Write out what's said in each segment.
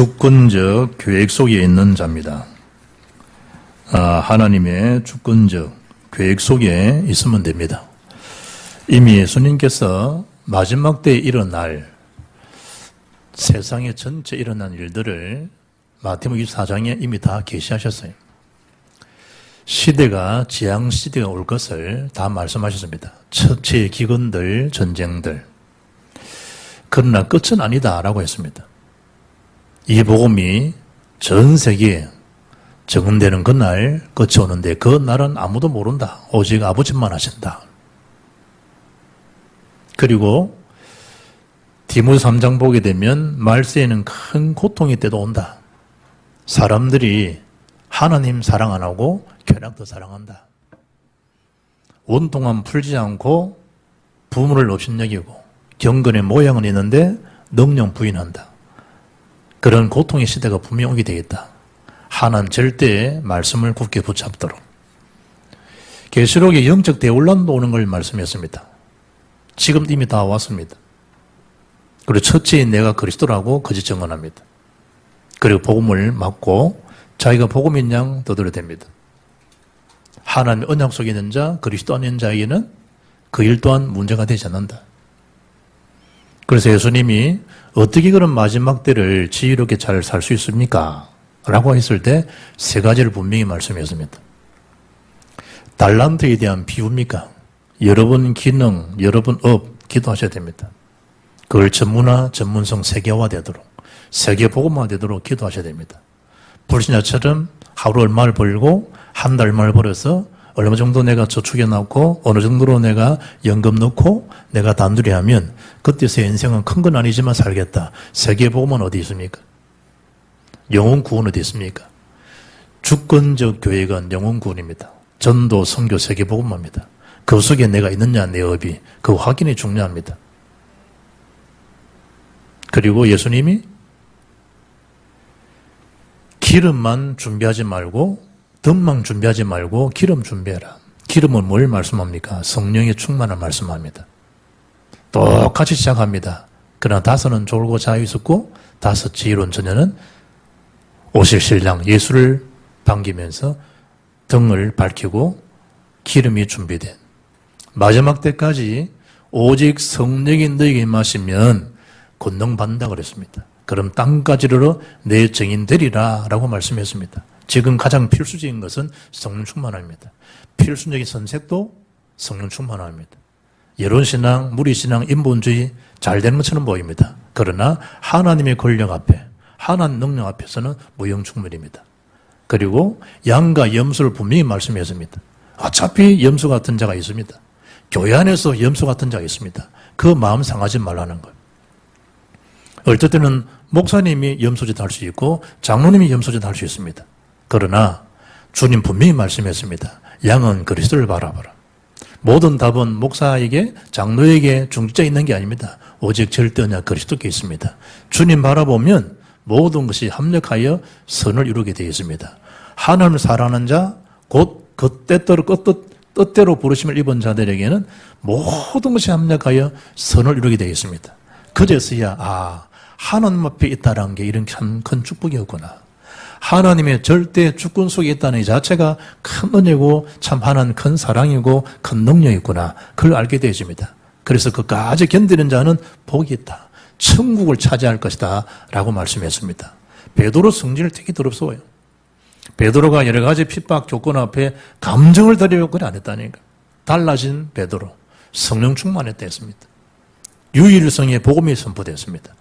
주권적 계획 속에 있는 자입니다. 하나님의 주권적 계획 속에 있으면 됩니다. 이미 예수님께서 마지막 때에 일어날 세상의 전체 일어난 일들을 마태복음 24장에 이미 다 계시하셨어요. 시대가 재앙시대가 올 것을 다 말씀하셨습니다. 첫째 기근들, 전쟁들. 그러나 끝은 아니다라고 했습니다. 이 복음이 전 세계에 적응되는 그날 끝이 오는데 그 날은 아무도 모른다. 오직 아버지만 하신다. 그리고 디모데 3장 보게 되면 말세에는 큰 고통이 때도 온다. 사람들이 하나님 사랑 안 하고 쾌락도 사랑한다. 온동안 풀지 않고 부모를 업신여기고 경건의 모양은 있는데 능력 부인한다. 그런 고통의 시대가 분명히 오게 되겠다. 하나님 절대의 말씀을 굳게 붙잡도록. 계시록에 영적 대혼란도 오는 걸 말씀했습니다. 지금 이미 다 왔습니다. 그리고 첫째인 내가 그리스도라고 거짓 증언합니다. 그리고 복음을 맡고 자기가 복음인 양 떠들어야 됩니다. 하나님의 언약 속에 있는 자, 그리스도 안에 있는 자에게는 그 일 또한 문제가 되지 않는다. 그래서 예수님이 어떻게 그런 마지막 때를 지혜롭게 잘 살 수 있습니까? 라고 했을 때 세 가지를 분명히 말씀했습니다. 달란트에 대한 비유입니까? 여러분 기능, 여러분 업 기도하셔야 됩니다. 그걸 전문화, 전문성 세계화되도록, 세계복음화되도록 기도하셔야 됩니다. 불신자처럼 하루 얼마를 벌고 한 달 얼마를 벌어서 얼마 정도 내가 저축해 놨고 어느 정도로 내가 연금 넣고 내가 단둘이 하면 그때서 인생은 큰 건 아니지만 살겠다. 세계복음은 어디 있습니까? 영혼 구원 어디 있습니까? 주권적 교회가 영혼 구원입니다. 전도, 선교, 세계복음화입니다. 그 속에 내가 있느냐 내 업이 그 확인이 중요합니다. 그리고 예수님이 기름만 준비하지 말고 덤만 준비하지 말고 기름 준비해라. 기름은 뭘 말씀합니까? 성령의 충만을 말씀합니다. 똑같이 시작합니다. 그러나 다섯은 졸고 자유 있었고 다섯 지혜로운 처녀는 오실 신랑 예수를 반기면서 등을 밝히고 기름이 준비된 마지막 때까지 오직 성령이 너에게 임하시면 권능 받는다 그랬습니다. 그럼 땅까지 이르러 내 증인 되리라 라고 말씀했습니다. 지금 가장 필수적인 것은 성령 충만합니다. 필수적인 선택도 성령 충만합니다. 예론신앙, 무리신앙, 인본주의 잘 되는 것처럼 보입니다. 그러나 하나님의 권력 앞에, 하나님 능력 앞에서는 무용충물입니다. 그리고 양과 염소를 분명히 말씀했습니다. 어차피 염소 같은 자가 있습니다. 교회 안에서 염소 같은 자가 있습니다. 그 마음 상하지 말라는 거예요. 어떨 때는 목사님이 염소짓 할 수 있고 장로님이 염소짓 할 수 있습니다. 그러나 주님 분명히 말씀했습니다. 양은 그리스도를 바라보라. 모든 답은 목사에게 장로에게 중직자 있는 게 아닙니다. 오직 절대 언약 그리스도께 있습니다. 주님 바라보면 모든 것이 합력하여 선을 이루게 되어 있습니다. 하나님을 사랑하는 자, 곧 그 뜻대로 부르심을 입은 자들에게는 모든 것이 합력하여 선을 이루게 되어 있습니다. 그제서야 하나님 앞에 있다는 게 이런 참 큰 축복이었구나. 하나님의 절대 주권 속에 있다는 이 자체가 큰 은혜고 참 하나님 큰 사랑이고 큰 능력이구나. 그걸 알게 되어집니다. 그래서 그까지 견디는 자는 복이 있다. 천국을 차지할 것이다 라고 말씀했습니다. 베드로 성질을 되게 더럽소요. 베드로가 여러 가지 핍박 조건 앞에 감정을 들이려고 그래 안 했다니까. 달라진 베드로 성령 충만했다 했습니다. 유일성의 복음이 선포됐습니다.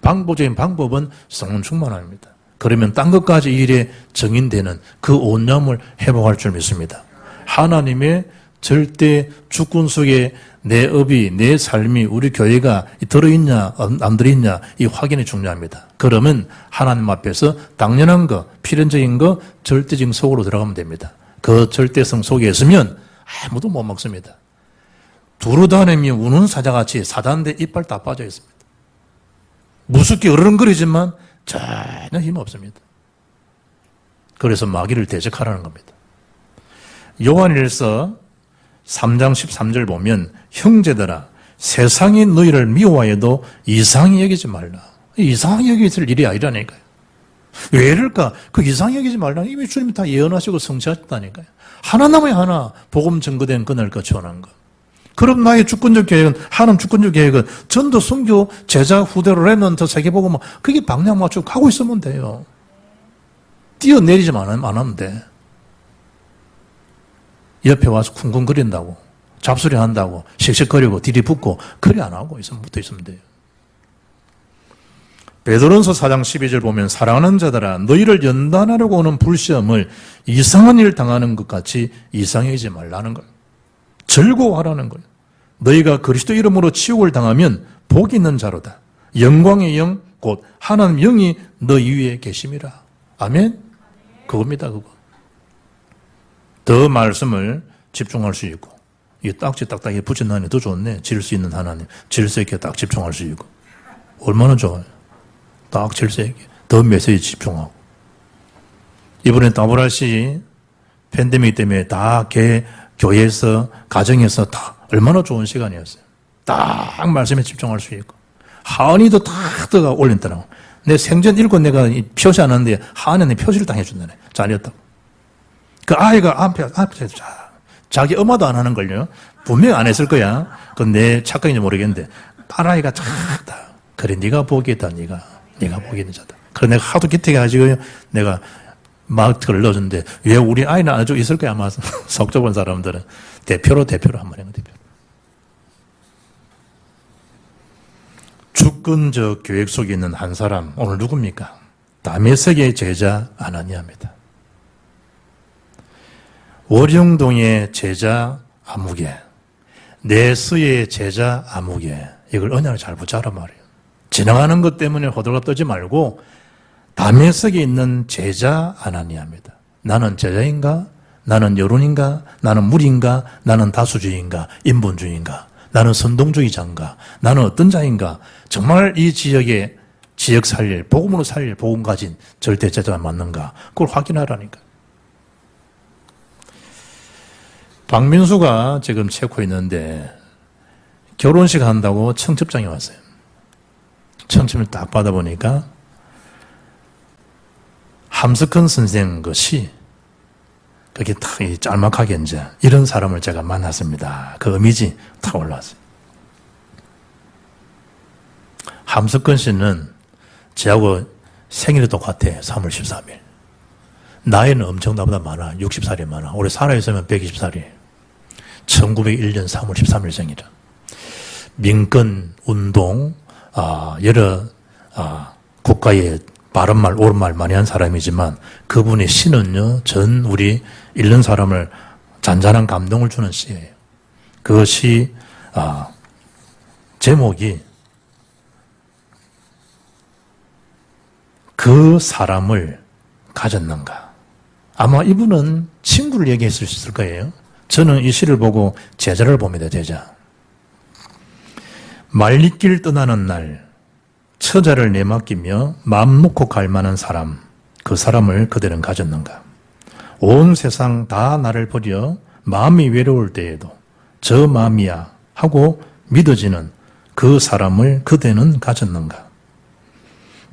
방법적인 방법은 성령 충만합니다. 그러면 딴 것까지 이 일에 정인되는 그 온념을 회복할 줄 믿습니다. 하나님의 절대 주권 속에 내 업이, 내 삶이, 우리 교회가 들어있냐, 안 들어있냐, 이 확인이 중요합니다. 그러면 하나님 앞에서 당연한 거, 필연적인 거, 절대적인 속으로 들어가면 됩니다. 그 절대성 속에 있으면 아무도 못 먹습니다. 두루다니며 우는 사자같이 사단대 이빨 다 빠져 있습니다. 무섭게 어른거리지만 전혀 힘 없습니다. 그래서 마귀를 대적하라는 겁니다. 요한일서 3장 13절 보면 형제들아 세상이 너희를 미워해도 이상히 여기지 말라. 이상히 여기질 일이 아니라니까요. 왜 이럴까? 그 이상히 여기지 말라. 이미 주님이 다 예언하시고 성취하셨다니까요. 하나 남아야 하나 복음 증거된 그날까지 원한 거. 그럼 나의 주권적 계획은, 하나님 주권적 계획은 전도, 선교, 제자, 후대로 랩런트, 세계복음, 그게 방향 맞추고 가고 있으면 돼요. 뛰어내리지만 안 하면 돼. 옆에 와서 쿵쿵거린다고, 잡소리 한다고, 씩씩거리고, 디리붙고, 그리 안 하고 붙어 있으면 돼요. 베드로전서 4장 12절 보면 사랑하는 자들아 너희를 연단하려고 오는 불시험을 이상한 일 당하는 것 같이 이상해지지 말라는 거예요. 즐거워하라는 거예요. 너희가 그리스도 이름으로 치욕을 당하면 복 있는 자로다. 영광의 영 곧 하나님 영이 너희 위에 계심이라. 아멘? 그겁니다. 그거. 더 말씀을 집중할 수 있고 이 딱지 딱딱하게 붙여놔니 더 좋네. 질 수 있는 하나님. 질서 있게 딱 집중할 수 있고 얼마나 좋아요. 딱 질서 있게 더 메시지 집중하고. 이번에 따브라시 팬데믹 때문에 다 교회에서 가정에서 다 얼마나 좋은 시간이었어요. 딱 말씀에 집중할 수 있고 하은이도 다 떠가 올린다라고. 내 생전 읽고 내가 표시 안 하는데 하은이는 표시를 딱 해준다네. 잘했다고. 그 아이가 앞에 자기 엄마도 안 하는 걸요. 분명히 안 했을 거야. 그건 내 착각인지 모르겠는데 딸아이가 착다. 그래 네가 복이 있다. 네가 복이 있는 자다. 그래 내가 하도 기특해 가지고 내가 마크를 넣어줬는데 왜 우리 아이는 안 해주고 있을 거야 아마 속좁은 본 사람들은 대표로 한번 해요. 대표. 주권적 계획 속에 있는 한 사람 오늘 누굽니까? 다메섹의 제자 아나니아입니다. 월영동의 제자 아무개, 내스의 제자 아무개, 이걸 언약을 잘 붙잡으란 말이에요. 지나가는 것 때문에 호들갑 떠지 말고 다메섹에 있는 제자 아나니아입니다. 나는 제자인가? 나는 여론인가? 나는 무리인가? 나는 다수주의인가? 인본주의인가? 나는 선동주의자인가? 나는 어떤 자인가? 정말 이 지역에 지역 살릴, 복음으로 살릴 복음 가진 절대 제자가 맞는가? 그걸 확인하라니까. 박민수가 지금 체코에 있는데 결혼식 한다고 청첩장이 왔어요. 청첩을 딱 받아보니까 함석헌 선생 그 시, 그게 딱 짤막하게 이제 이런 사람을 제가 만났습니다. 그 이미지 딱 올라왔어요. 함석헌 씨는 저하고 생일이 똑같아. 3월 13일. 나이는 엄청 나보다 많아. 60살이 많아. 올해 살아있으면 120살이에요. 1901년 3월 13일생이라. 민권, 운동, 여러 국가의 바른 말, 옳은 말 많이 한 사람이지만 그분의 시는요, 전 우리 읽는 사람을 잔잔한 감동을 주는 시예요. 그것이, 제목이 그 사람을 가졌는가. 아마 이분은 친구를 얘기했을 수 있을 거예요. 저는 이 시를 보고 제자를 봅니다, 제자. 말리길 떠나는 날, 처자를 내맡기며 마음 놓고 갈 만한 사람, 그 사람을 그대는 가졌는가? 온 세상 다 나를 버려 마음이 외로울 때에도 저 마음이야 하고 믿어지는 그 사람을 그대는 가졌는가?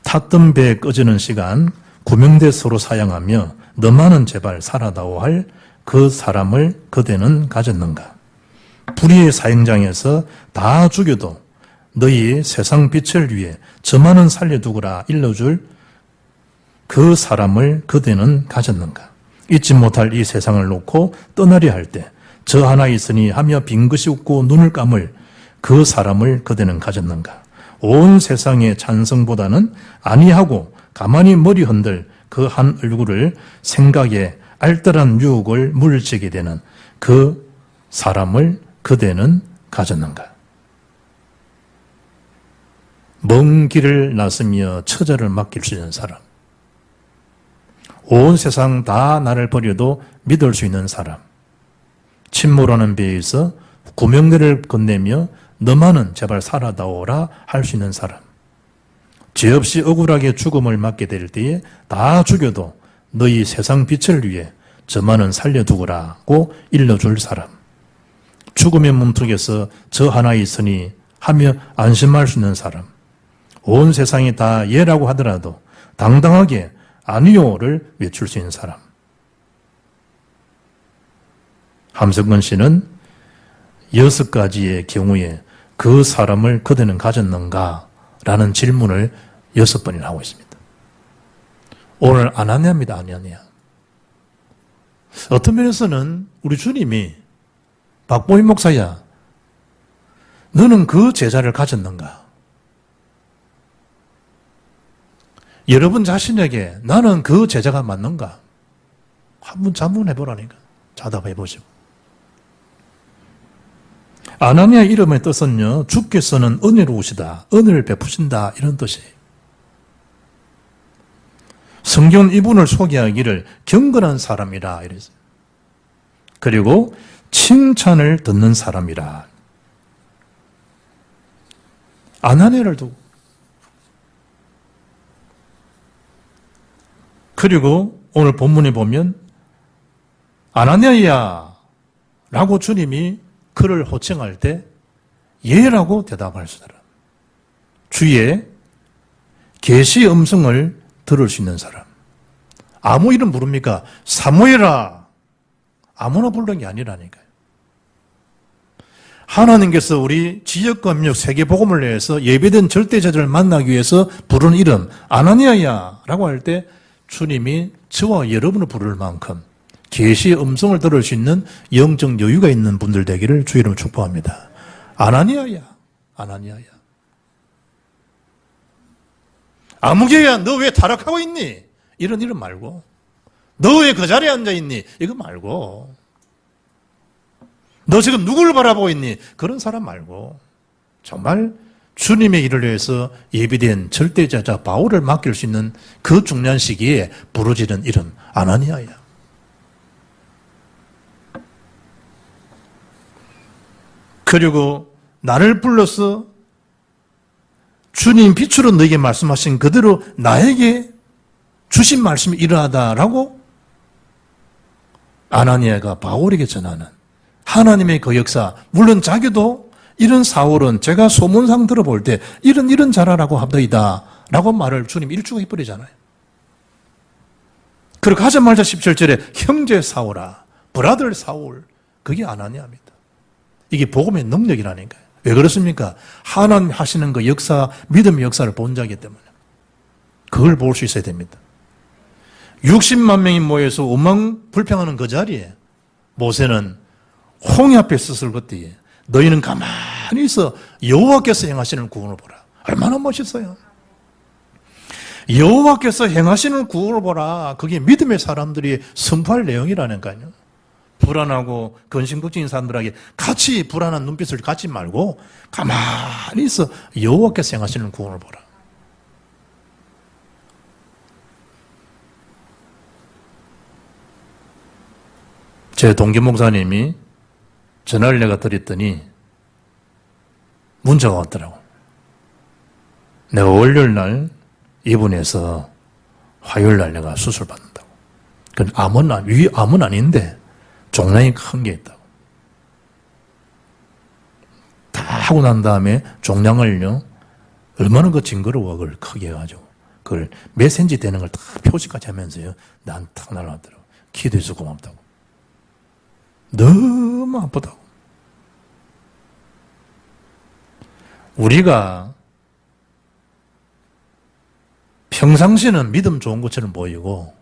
탔던 배 꺼지는 시간 구명대 서로 사양하며 너만은 제발 살아다오 할 그 사람을 그대는 가졌는가? 불의의 사형장에서 다 죽여도 너희 세상 빛을 위해 저만은 살려두거라 일러줄 그 사람을 그대는 가졌는가? 잊지 못할 이 세상을 놓고 떠나려 할 때 저 하나 있으니 하며 빙긋이 웃고 눈을 감을 그 사람을 그대는 가졌는가? 온 세상의 찬성보다는 아니하고 가만히 머리 흔들 그 한 얼굴을 생각에 알뜰한 유혹을 물리치게 되는 그 사람을 그대는 가졌는가? 먼 길을 나서며 처자를 맡길 수 있는 사람, 온 세상 다 나를 버려도 믿을 수 있는 사람, 침몰하는 배에서 구명대를 건네며 너만은 제발 살아다오라 할 수 있는 사람, 죄 없이 억울하게 죽음을 맞게 될 때에 다 죽여도 너희 세상 빛을 위해 저만은 살려두거라고 일러줄 사람, 죽음의 문턱에서 저 하나 있으니 하며 안심할 수 있는 사람, 온 세상이 다 예라고 하더라도 당당하게 아니요를 외칠 수 있는 사람. 함석근 씨는 6가지의 경우에 그 사람을 그대는 가졌는가? 라는 질문을 6번이나 하고 있습니다. 오늘 아나니아입니다. 아나니아. 어떤 면에서는 우리 주님이 박보임 목사야, 너는 그 제자를 가졌는가? 여러분 자신에게 나는 그 제자가 맞는가? 한번 자문해보라니까. 자답해보시고. 아나니아 이름의 뜻은요, 주께서는 은혜로우시다, 은혜를 베푸신다, 이런 뜻이에요. 성경은 이분을 소개하기를 경건한 사람이라 이랬어요. 그리고 칭찬을 듣는 사람이라. 아나니아를 두고. 그리고 오늘 본문에 보면 아나니아야 라고 주님이 그를 호칭할 때 예라고 대답할 사람. 주의 계시 음성을 들을 수 있는 사람. 아무 이름 부릅니까? 사무엘아. 아무나 부르는 게 아니라니까요. 하나님께서 우리 지역과 민족 세계복음을 위해서 예배된 절대자들을 만나기 위해서 부르는 이름 아나니아야 라고 할 때 주님이 저와 여러분을 부를 만큼 계시의 음성을 들을 수 있는 영적 여유가 있는 분들 되기를 주 이름으로 축복합니다. 아나니아야. 아나니아야. 아무개야 너 왜 타락하고 있니? 이런 이름 말고. 너 왜 그 자리에 앉아있니? 이거 말고. 너 지금 누구를 바라보고 있니? 그런 사람 말고. 정말 주님의 일을 위해서 예비된 절대자자 바울을 맡길 수 있는 그 중요한 시기에 부르짖은 이름 아나니아야. 그리고 나를 불러서 주님 빛으로 너에게 말씀하신 그대로 나에게 주신 말씀이 이러하다라고 아나니아가 바울에게 전하는 하나님의 그 역사. 물론 자기도 이런 사울은 제가 소문상 들어볼 때 이런 자라라고 합더이다 라고 말을 주님 일주가 해버리잖아요. 그리고 하자마자 17절에 형제 사울아, 브라들 사울, 그게 아나니아입니다. 이게 복음의 능력이라니까요. 왜 그렇습니까? 하나님 하시는 그 역사, 믿음의 역사를 본 자이기 때문에 그걸 볼 수 있어야 됩니다. 60만 명이 모여서 원망불평하는 그 자리에 모세는 홍해 앞에 스스로 걷더니 너희는 가만히 있어 여호와께서 행하시는 구원을 보라. 얼마나 멋있어요. 여호와께서 행하시는 구원을 보라. 그게 믿음의 사람들이 선포할 내용이라니까요. 불안하고 근심걱정인 사람들에게 같이 불안한 눈빛을 갖지 말고 가만히 있어 여호와께서 행하시는 구원을 보라. 제 동기 목사님이 전화를 내가 드렸더니 문자가 왔더라고. 내가 월요일 날 입원해서 화요일 날 내가 수술 받는다고. 그건 암은 아닌데 종양이 큰 게 있다고. 다 하고 난 다음에 종양을요, 얼마나 그 징그러워, 그걸 크게 해가지고. 그걸 몇 센치 되는 걸 다 표시까지 하면서요, 난 탁 날아왔더라고. 기도해서 고맙다고. 너무 아프다고. 우리가 평상시는 믿음 좋은 것처럼 보이고,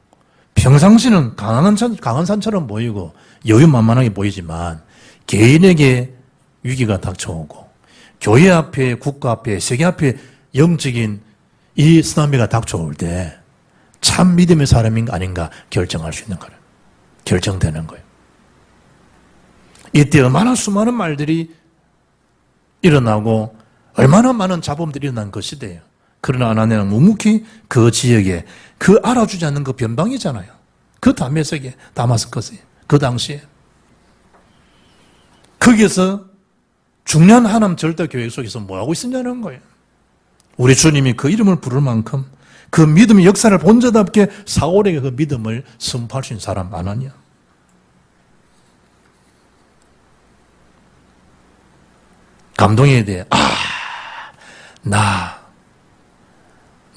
평상시는 강한 산처럼 보이고, 여유만만하게 보이지만, 개인에게 위기가 닥쳐오고, 교회 앞에, 국가 앞에, 세계 앞에 영적인 이 쓰나미가 닥쳐올 때, 참 믿음의 사람인가 아닌가 결정할 수 있는 거예요. 결정되는 거예요. 이때 얼마나 수많은 말들이 일어나고 얼마나 많은 잡음들이 일어난 그 시대예요. 그러나 아나니아는 묵묵히 그 지역에 그 알아주지 않는 그 변방이잖아요. 그 다메섹에, 다마스커스에, 그 당시에. 거기에서 중요한 하나님 절대 교회 속에서 뭐하고 있었냐는 거예요. 우리 주님이 그 이름을 부를 만큼 그 믿음의 역사를 본자답게 사울에게 그 믿음을 선포할 수 있는 사람 아나니아. 감동에 대해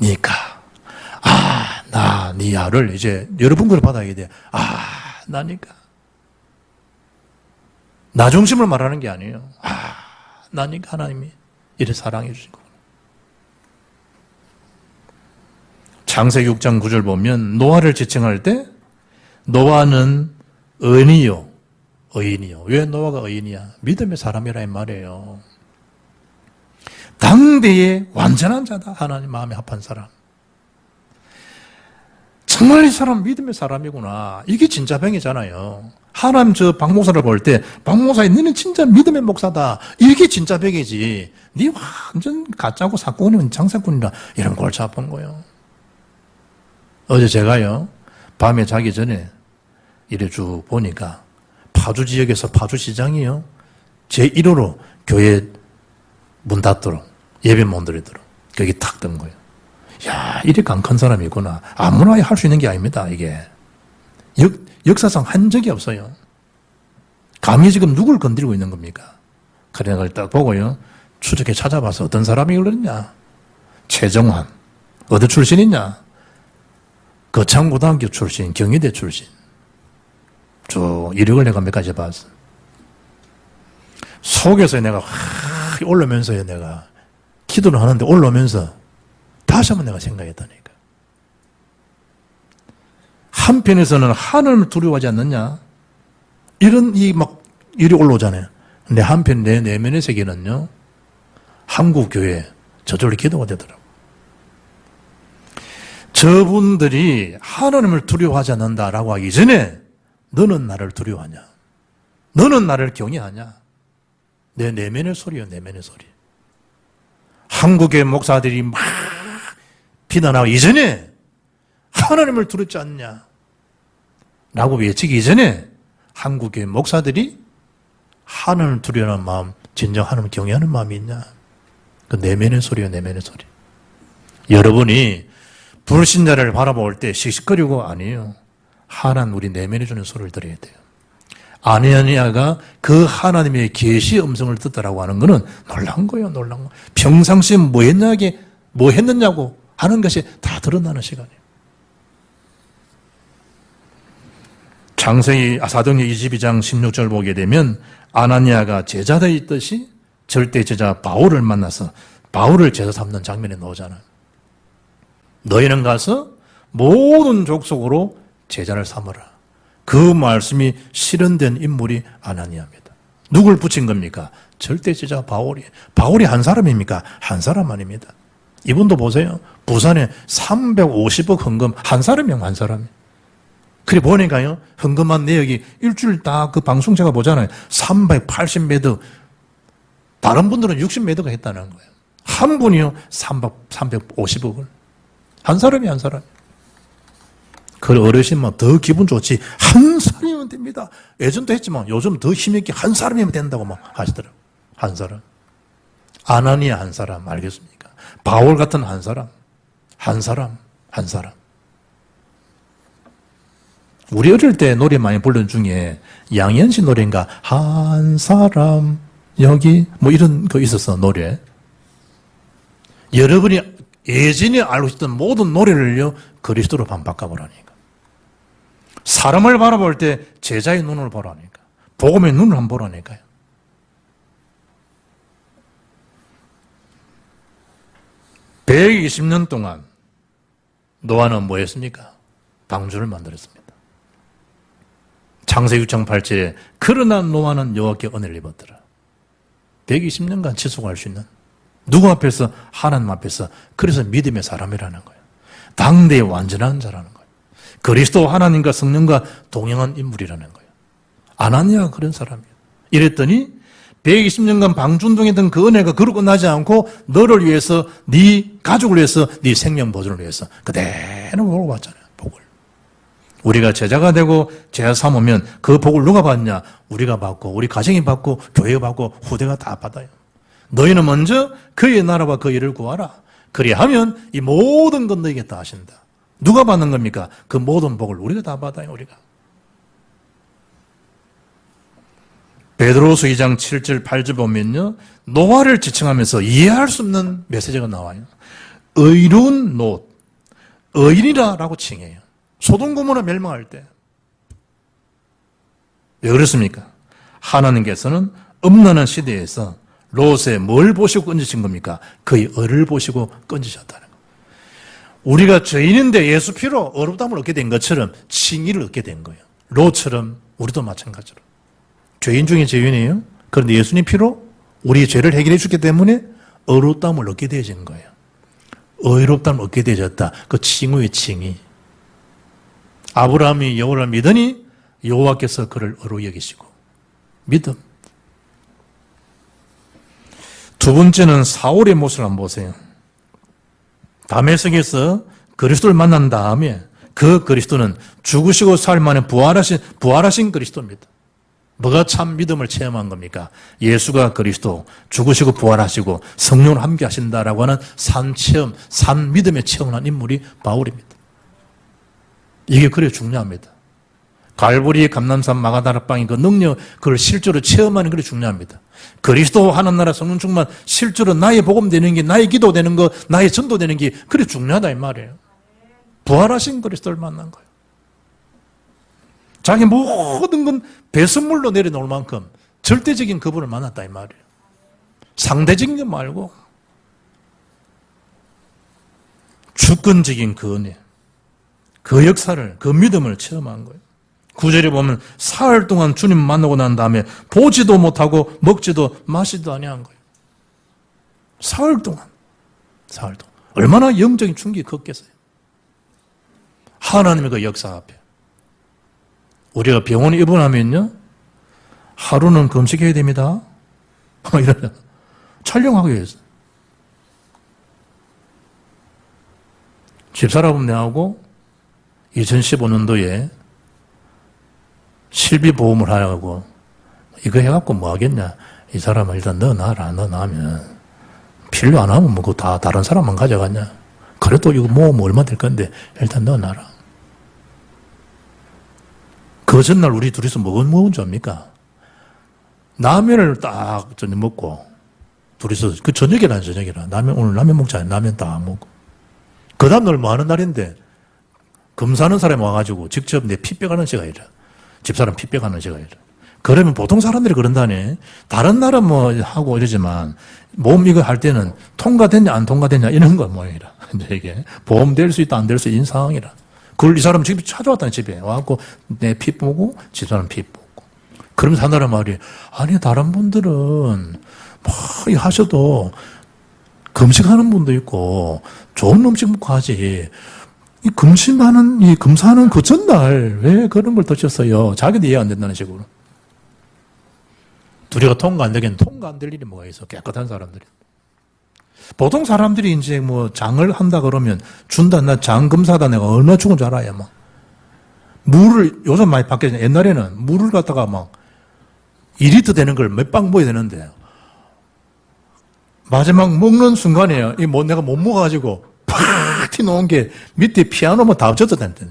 니까 네 아를 이제 여러분들이 받아야 돼. 나니까. 나 중심을 말하는 게 아니에요. 나니까 하나님이 이렇게 사랑해 주신 거구나. 창세기 6장 9절 보면 노아를 지칭할 때 노아는 의인이요. 왜 노아가 의인이야? 믿음의 사람이라 이 말이에요. 당대의 완전한 자다. 하나님 마음에 합한 사람. 정말 이 사람 믿음의 사람이구나. 이게 진짜 병이잖아요. 하나님 저 박 목사를 볼 때 박 목사 너는 진짜 믿음의 목사다. 이게 진짜 병이지. 네 완전 가짜고 사건이면 장사꾼이라 이런 골치 아픈 거예요. 어제 제가요 밤에 자기 전에 이래 쭉 보니까 파주 지역에서 파주시장이요 제 1호로 교회 문 닫도록 예배 못 드리도록 거기 탁 뜬 거예요. 야, 이래 강한 사람이구나. 아무나 할 수 있는 게 아닙니다, 이게. 역사상 한 적이 없어요. 감히 지금 누굴 건드리고 있는 겁니까? 그런 걸 딱 보고요. 추적해 찾아봐서 어떤 사람이 그러냐. 최정환. 어디 출신이냐? 거창고등학교 출신, 경희대 출신. 이력을 내가 몇 가지 봤어. 속에서 내가 올라오면서요, 내가. 기도를 하는데 올라오면서 다시 한번 내가 생각했다니까. 한편에서는 하늘을 두려워하지 않느냐? 이런 일이 올라오잖아요. 근데 한편 내 내면의 세계는요, 한국교회, 저절로 기도가 되더라고요. 저분들이 하나님을 두려워하지 않는다라고 하기 전에 너는 나를 두려워하냐? 너는 나를 경외하냐? 내 내면의 소리요, 내면의 소리. 한국의 목사들이 막 비난하기 이전에 하나님을 두렵지 않냐? 라고 외치기 이전에 한국의 목사들이 하나님을 두려워하는 마음, 진정 하나님을 경외하는 마음이 있냐? 그 내면의 소리요, 내면의 소리. 여러분이 불신자를 바라볼 때 씩씩거리고 아니에요. 하나님 우리 내면에 주는 소리를 들어야 돼요. 아나니아가 그 하나님의 계시 음성을 듣더라고 하는 것은 놀란 거예요, 놀란 거. 평상시에 뭐 했느냐고 하는 것이 다 드러나는 시간이에요. 창세기 사도행전 22장 16절 보게 되면 아나니아가 제자되어 있듯이 절대 제자 바울을 만나서 바울을 제자 삼는 장면이 나오잖아요. 너희는 가서 모든 족속으로 제자를 삼으라. 그 말씀이 실현된 인물이 아나니아입니다. 누굴 붙인 겁니까? 절대 제자 바울이. 바울이 한 사람입니까? 한 사람 아닙니다. 이분도 보세요. 부산에 350억 헌금 한 사람이요, 한 사람이. 그래 보니까요, 헌금한 내역이 일주일 다 그 방송 제가 보잖아요. 380매드, 다른 분들은 60매드가 했다는 거예요. 한 분이요, 350억을. 한 사람이 한 사람. 그 어르신만 더 기분 좋지. 한 사람이면 됩니다. 예전도 했지만 요즘 더 힘있게 한 사람이면 된다고 막 하시더라고요. 한 사람. 아나니아 한 사람, 알겠습니까? 바울 같은 한 사람. 한 사람, 한 사람. 우리 어릴 때 노래 많이 부르는 중에 양희은 씨 노래인가? 한 사람, 여기, 뭐 이런 거 있었어, 노래. 여러분이 예전에 알고 있던 모든 노래를요, 그리스도로 바꿔보라니까. 사람을 바라볼 때 제자의 눈을 보라니까. 복음의 눈을 한번 보라니까요. (120년) 동안 노아는 뭐 했습니까? 방주를 만들었습니다. 창세기 6장 8절에 그러나 노아는 여호와께 은혜를 입었더라. 120년간 지속할 수 있는 누구 앞에서? 하나님 앞에서. 그래서 믿음의 사람이라는 거예요. 당대의 완전한 자라는 거예요. 그리스도 하나님과 성령과 동행한 인물이라는 거예요. 아나니아가 그런 사람이에요. 이랬더니 120년간 방준동했던 그 은혜가 그로 끝나지 않고 너를 위해서, 네 가족을 위해서, 네 생명 보존을 위해서 그대로 복을 받잖아요. 복을. 우리가 제자가 되고 제자 삼으면 그 복을 누가 받냐? 우리가 받고, 우리 가정이 받고, 교회가 받고, 후대가 다 받아요. 너희는 먼저 그의 나라와 그 일을 구하라. 그리하면 이 모든 것 너에게 다 하신다. 누가 받는 겁니까? 그 모든 복을 우리가 다 받아요, 우리가. 베드로서 2장 7절 8절 보면요, 노아를 지칭하면서 이해할 수 없는 메시지가 나와요. 의로운 롯, 의인이라고 칭해요. 소돔 고모라 멸망할 때. 왜 그렇습니까? 하나님께서는 음란한 시대에서 롯에 뭘 보시고 건지신 겁니까? 그의 의를 보시고 건지셨다는 거예요. 우리가 죄인인데 예수 피로 어렵담을 얻게 된 것처럼 칭의를 얻게 된 거예요. 롯처럼 우리도 마찬가지로. 죄인 중에 죄인이에요. 그런데 예수님 피로 우리의 죄를 해결해 주기 때문에 의롭다함을 얻게 되어진 거예요. 의롭다함을 얻게 되어졌다. 그 칭의의 칭의. 아브라함이 여호와를 믿으니 여호와께서 그를 의로 여기시고. 믿음. 두 번째는 사울의 모습을 한번 보세요. 다메섹에서 그리스도를 만난 다음에 그 그리스도는 죽으시고 사흘 만에 부활하신 그리스도입니다. 뭐가 참 믿음을 체험한 겁니까? 예수가 그리스도, 죽으시고 부활하시고 성령을 함께 하신다라고 하는 산체험, 산믿음의 체험을 한 인물이 바울입니다. 이게 그래 중요합니다. 갈보리 감람산 마가다락방의 그 능력, 그걸 실제로 체험하는 게 중요합니다. 그리스도 하나님 나라 성령 충만 실제로 나의 복음 되는 게, 나의 기도 되는 거, 나의 전도 되는 게 그래 중요하다 이 말이에요. 부활하신 그리스도를 만난 거예요. 자기 모든 건 배선물로 내려놓을 만큼 절대적인 그분을 만났다 이 말이에요. 상대적인 거 말고 주권적인 그 은혜, 그 역사를, 그 믿음을 체험한 거예요. 9절에 보면 사흘 동안 주님 만나고 난 다음에 보지도 못하고 먹지도 마시지도 아니한 거예요. 사흘 동안. 얼마나 영적인 충격이 컸겠어요. 하나님의 그 역사 앞에. 우리가 병원에 입원하면요, 하루는 금식해야 됩니다. 이러잖아. 촬영하기 위해서. 집사람 내하고 2015년도에 실비보험을 하려고 이거 해갖고 뭐 하겠냐. 이 사람은 일단 너 나면 필요 안 하면 뭐 그거 다 다른 사람만 가져갔냐. 그래도 이거 뭐 얼마 될 건데 일단 너 놔라. 그 전날 우리 둘이서 먹은 줄 압니까? 라면을 딱 저녁 먹고 둘이서 그 저녁이라 라면 오늘 라면 먹자. 라면 딱 먹고 그 다음날 뭐 하는 날인데 검사하는 사람이 와가지고 직접 내 피 빼가는 시간이라. 집사람 피 빼가는 시간이라. 그러면 보통 사람들이 그런다네. 다른 나라 뭐 하고 이러지만 몸 이거 할 때는 통과됐냐 안 통과됐냐 이런 거 모양이라. 이게 보험 될 수 있다 안 될 수 있는 상황이라. 그걸 이 사람 집에 찾아왔다는 집에 와갖고 내 피 보고 집사람 피 보고. 그러면서 하나란 말이 아니 다른 분들은 막 하셔도 금식하는 분도 있고 좋은 음식 먹고 하지. 이 검사하는 그 전날 왜 그런 걸 드셨어요? 자기도 이해 안 된다는 식으로. 둘이가 통과 안 되겠는 통과 안 될 일이 뭐가 있어? 깨끗한 사람들이. 보통 사람들이 이제 뭐 장을 한다 그러면 준다, 나 장 검사다 내가 얼마 죽은 줄 알아요, 막. 물을, 요즘 많이 바뀌었잖아. 옛날에는 물을 갖다가 막 2리터 되는 걸 몇 방 먹어야 되는데 마지막 먹는 순간에 내가 못 먹어가지고 팍 튀어나온 게 밑에 피아노만 다 젖어 다녔대.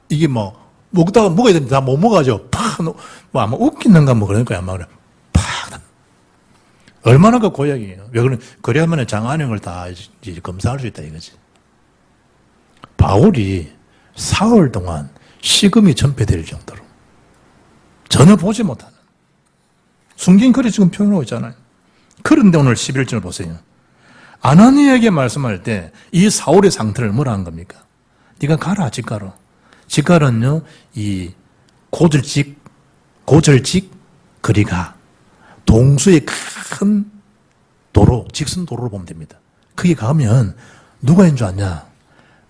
이게 뭐 먹다가 먹어야 되는데 다 못 먹어가지고 팍, 뭐 아마 웃기는가 뭐 그런 거야, 아마 그래. 팍. 얼마나 그 고약이에요. 왜 그래야만 장 안에 걸 다 이제 검사할 수 있다 이거지. 바울이 사흘 동안 식음이 전폐될 정도로 전혀 보지 못하는 숨긴 글이 지금 표현하고 있잖아요. 그런데 오늘 11절 보세요. 아나니에게 말씀할 때 이 사울의 상태를 뭐라 한 겁니까? 네가 가라 직가로. 직가는요 이 고절직 거리가 동수의 큰 도로, 직선 도로로 보면 됩니다. 거기 가면 누가 있는 줄 아냐?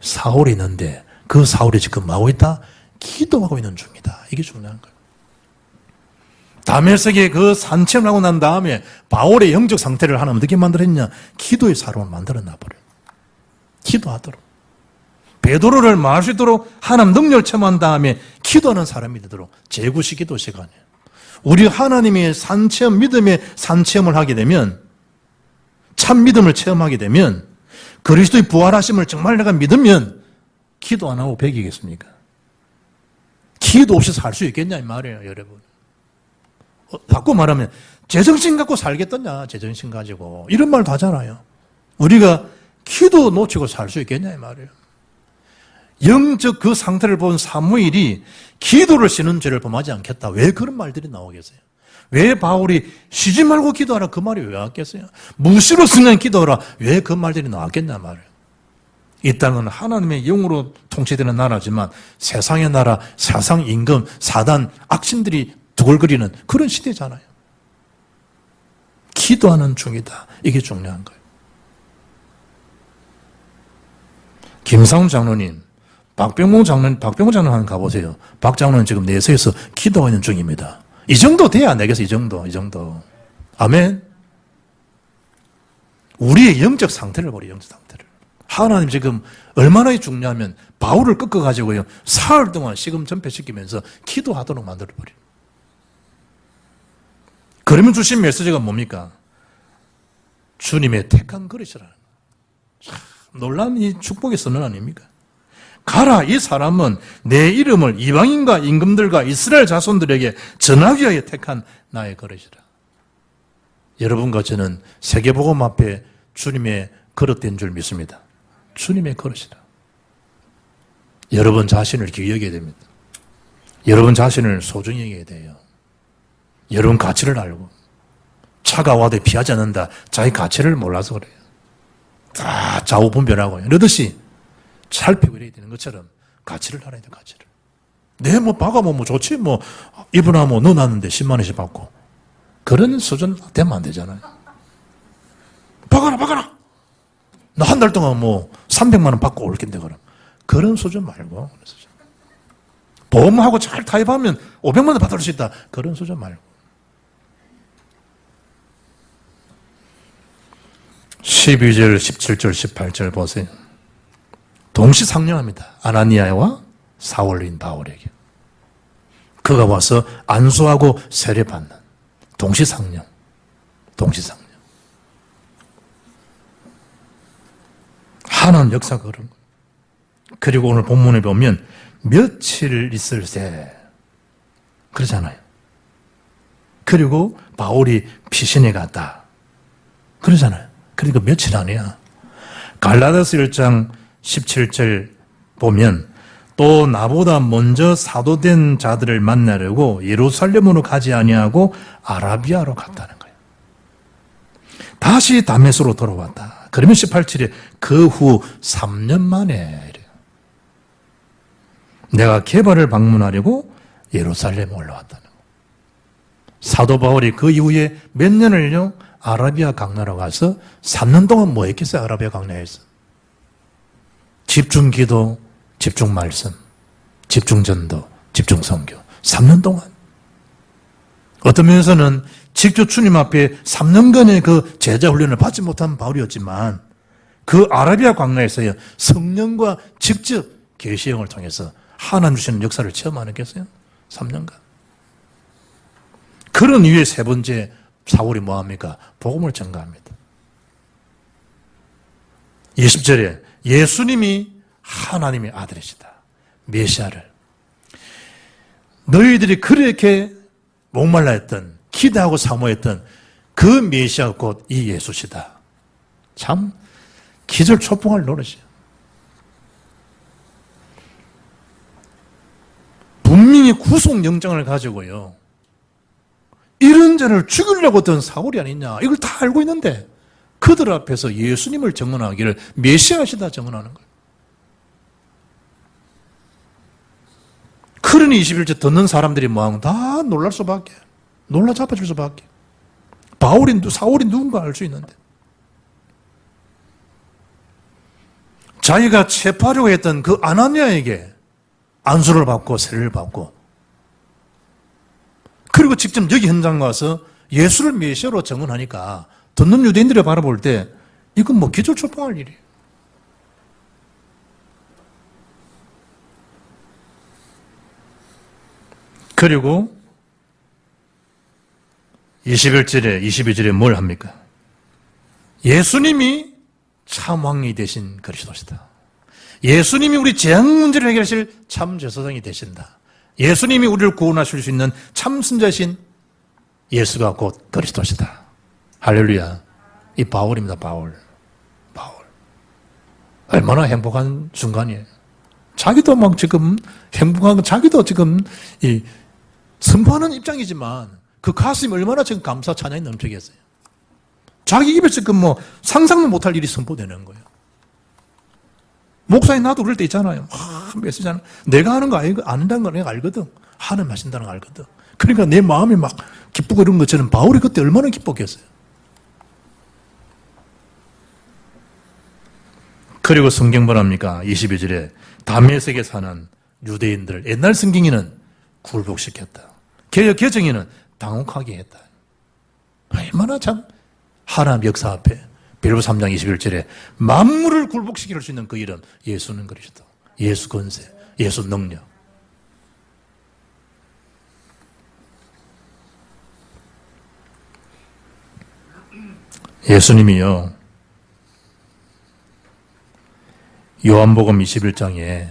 사울이 있는데 그 사울이 지금 뭐하고 있다? 기도하고 있는 중이다. 이게 중요한 거예요. 다메섹의 그 산책을 하고 난 다음에 바울의 영적 상태를 하나님 어떻게 만들었냐? 기도의 사람을 만들어놔 버려요. 기도하도록. 베드로를 말할 수 있도록 하나님 능력을 체험한 다음에 기도하는 사람이 되도록 재구시 기도 시간이에요. 우리 하나님의 산체험, 믿음의 산체험을 하게 되면 참 믿음을 체험하게 되면 그리스도의 부활하심을 정말 내가 믿으면 기도 안 하고 배기겠습니까? 기도 없이 살 수 있겠냐 이 말이에요, 여러분. 바꿔 말하면 제정신 갖고 살겠더냐, 제정신 가지고. 이런 말도 하잖아요. 우리가 기도 놓치고 살 수 있겠냐 이 말이에요. 영적 그 상태를 본 사무엘이 기도를 쉬는 죄를 범하지 않겠다. 왜 그런 말들이 나오겠어요? 왜 바울이 쉬지 말고 기도하라 그 말이 왜 나왔겠어요? 무시로 승한 기도하라 왜 그 말들이 나왔겠냐 말이에요. 이 땅은 하나님의 영으로 통치되는 나라지만 세상의 나라, 세상 임금, 사단, 악신들이 두글거리는 그런 시대잖아요. 기도하는 중이다. 이게 중요한 거예요. 김상훈 장로님, 박병호 장로님 한번 가보세요. 박 장로는 지금 내세에서 기도하고 있는 중입니다. 이 정도 돼야 안 되겠어, 이 정도. 아멘. 우리의 영적 상태를 보래요, 영적 상태를. 하나님 지금 얼마나 중요하면 바울을 꺾어가지고요, 사흘 동안 식음 전폐시키면서 기도하도록 만들어버려요. 그러면 주신 메시지가 뭡니까? 주님의 택한 그릇이라는 거예요. 참 놀라운 이 축복의 선언 아닙니까? 가라, 이 사람은 내 이름을 이방인과 임금들과 이스라엘 자손들에게 전하기 위하여 택한 나의 그릇이라. 여러분과 저는 세계복음 앞에 주님의 그릇된 줄 믿습니다. 주님의 그릇이라. 여러분 자신을 귀히 여겨야 됩니다. 여러분 자신을 소중히 여겨야 돼요. 여러분 가치를 알고. 차가 와도 피하지 않는다. 자기 가치를 몰라서 그래요. 다 좌우분별하고 이러듯이 살피고 이래야 되는 것처럼 가치를 알아야 돼요. 가치를. 내 박아보면 뭐 좋지 이분아 넣어놨는데 10만 원씩 받고 그런 수준 되면 안 되잖아요. 박아라 나 한 달 동안 300만 원 받고 올 텐데 그런 수준 말고 보험하고 잘 타입하면 500만 원 받을 수 있다. 그런 수준 말고 12절, 17절, 18절 보세요. 동시상령합니다. 아나니아와 사울인 바울에게. 그가 와서 안수하고 세례받는 동시상령. 하나님 역사가 그런 거예요. 그리고 오늘 본문에 보면 며칠 있을세 그러잖아요. 그리고 바울이 피신에 갔다 그러잖아요. 그러니까 며칠 아니야. 갈라디아서 1장 17절 보면 또 나보다 먼저 사도된 자들을 만나려고 예루살렘으로 가지 아니하고 아라비아로 갔다는 거예요. 다시 다메스로 돌아왔다. 그러면 18절에 그 후 3년 만에 이래요. 내가 게바를 방문하려고 예루살렘에 올라왔다는 거예요. 사도 바울이 그 이후에 몇 년을요 아라비아 강나라로 가서 3년 동안 뭐 했겠어요? 아라비아 강나라에서 집중 기도, 집중 말씀, 집중 전도, 집중 선교 3년 동안. 어떤 면에서는 직접 주님 앞에 3년간의 그 제자 훈련을 받지 못한 바울이었지만 그 아라비아 광야에서요 성령과 직접 계시형을 통해서 하나님 주시는 역사를 체험하는 겠어요? 3년간. 그런 이후에 세 번째 사울이 뭐합니까? 복음을 전가합니다. 20절에 예수님이 하나님의 아들이시다. 메시아를. 너희들이 그렇게 목말라 했던, 기대하고 사모했던 그 메시아 곧 이 예수시다. 참 기절초풍할 노릇이에요. 분명히 구속영장을 가지고요 이런 자를 죽이려고 했던 사울이 아니냐 이걸 다 알고 있는데 그들 앞에서 예수님을 증언하기를 메시아시다 증언하는 거예요. 그러니 21절 듣는 사람들이 뭐하면 다 놀랄 수밖에, 놀라 잡아줄 수밖에. 사울이 누군가 알 수 있는데 자기가 체포하려고 했던 그 아나니아에게 안수를 받고 세례를 받고 그리고 직접 여기 현장 가서 예수를 메시아로 증언하니까 듣는 유대인들이 바라볼 때 이건 뭐 기절초풍할 일이에요. 그리고 22절에 뭘 합니까? 예수님이 참 왕이 되신 그리스도시다. 예수님이 우리 재앙 문제를 해결하실 참 제사장이 되신다. 예수님이 우리를 구원하실 수 있는 참 선자신 예수가 곧 그리스도시다. 할렐루야. 이 바울입니다. 바울. 얼마나 행복한 순간이에요. 자기도 막 지금 행복한, 자기도 지금 이 선포하는 입장이지만 그 가슴이 얼마나 지금 감사 찬양이 넘치겠어요. 자기 입에 지금 뭐 상상도 못할 일이 선포되는 거예요. 목사님 나도 그럴 때 있잖아요. 메시지잖아. 내가 하는 거 안다는 거 내가 알거든. 하나님 하신다는 거 알거든. 그러니까 내 마음이 막 기쁘고 이런 것처럼 바울이 그때 얼마나 기뻤겠어요. 그리고 성경 뭐랍니까? 22절에 다메섹에 사는 유대인들, 옛날 성경에는 굴복시켰다. 개역 개정에는 당혹하게 했다. 얼마나 참 하나님 역사 앞에 빌립보 3장 21절에 만물을 굴복시킬 수 있는 그 이름, 예수는 그리스도, 예수 권세, 예수 능력. 예수님이요, 요한복음 21장에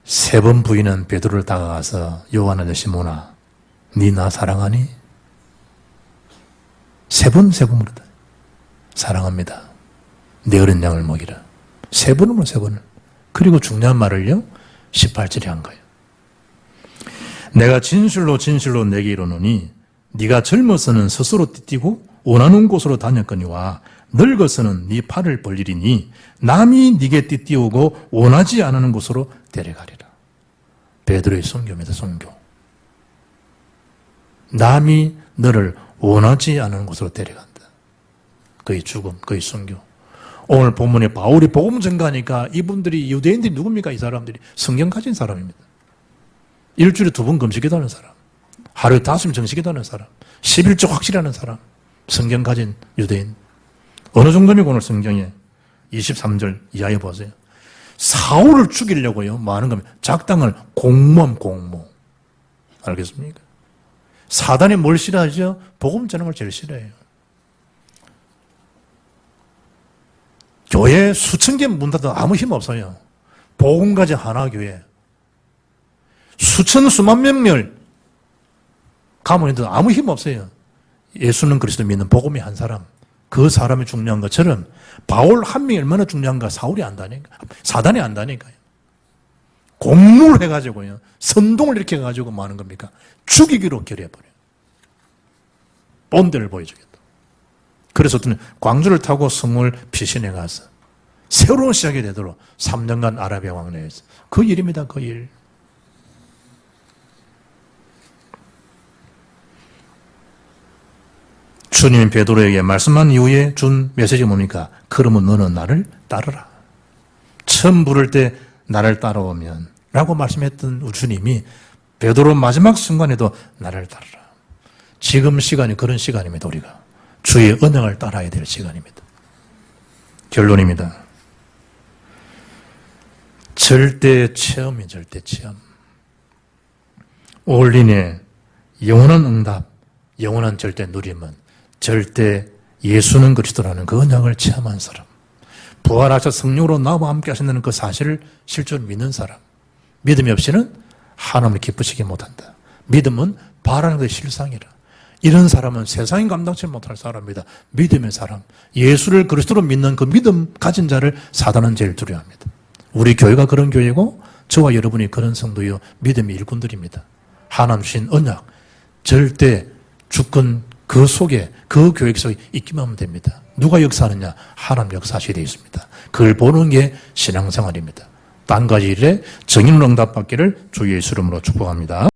세 번 부인한 베드로를 다가가서 요한아 시몬아 니 나 사랑하니? 세 번 물었다. 사랑합니다. 내 어린 양을 먹이라. 세 번을. 그리고 중요한 말을요 18절에 한 거예요. 내가 진실로 내게 이르노니 네가 젊어서는 스스로 띠뛰고 원하는 곳으로 다녔거니와 늙어서는 네 팔을 벌리리니 남이 네게 띠띠우고 원하지 않는 곳으로 데려가리라. 베드로의 선교입니다. 선교. 남이 너를 원하지 않는 곳으로 데려간다. 그의 죽음, 그의 선교. 오늘 본문에 바울이 복음 전가하니까 이분들이 유대인들이 누굽니까? 이 사람들이 성경 가진 사람입니다. 일주일에 2번 금식기도 하는 사람, 하루에 5번 정식기도 하는 사람, 11조 확실히 하는 사람, 성경 가진 유대인. 어느 정도입니까? 오늘 성경에 23절 이하에 보세요. 사울을 죽이려고요 뭐 하는 겁니까? 작당을 공모. 알겠습니까? 사단이 뭘 싫어하죠? 복음 전하는 걸 제일 싫어해요. 교회 수천 개 문 닫아도 아무 힘 없어요. 복음 가진 하나교회 수만 명을 가문에도 아무 힘 없어요. 예수는 그리스도 믿는 복음의 한 사람, 그 사람이 중요한 것처럼 바울 한 명이 얼마나 중요한가 사울이 안다니까, 사단이 안다니까요. 공모를 해가지고요, 선동을 이렇게 해가지고 뭐 하는 겁니까? 죽이기로 결해버려요. 본대를 보여주겠다. 그래서 광주를 타고 성을 피신해 가서 새로운 시작이 되도록 3년간 아라비아 왕래에서 그 일입니다. 그 일. 주님이 베드로에게 말씀한 이후에 준 메시지가 뭡니까? 그러면 너는 나를 따르라. 처음 부를 때 나를 따라오면 라고 말씀했던 주님이 베드로 마지막 순간에도 나를 따르라. 지금 시간이 그런 시간입니다. 우리가 주의 언약을 따라야 될 시간입니다. 결론입니다. 절대 체험이 절대 체험. 올린의 영원한 응답, 영원한 절대 누림은 절대 예수는 그리스도라는 그 언약을 체험한 사람, 부활하셔 성령으로 나와 함께 하신다는 그 사실을 실제로 믿는 사람, 믿음이 없이는 하나님을 기쁘시게 못한다. 믿음은 바라는 것의 실상이라. 이런 사람은 세상이 감당치 못할 사람입니다. 믿음의 사람, 예수를 그리스도로 믿는 그 믿음 가진 자를 사단은 제일 두려워합니다. 우리 교회가 그런 교회고 저와 여러분이 그런 성도요 믿음의 일꾼들입니다. 하나님 주신 언약, 절대 주권 그 속에, 그 교육 속에 있기만 하면 됩니다. 누가 역사하느냐? 하나님 역사하시게 되어 있습니다. 그걸 보는 게 신앙생활입니다. 딴 가지 일에 정의는 응답받기를 주 예수 이름으로 축복합니다.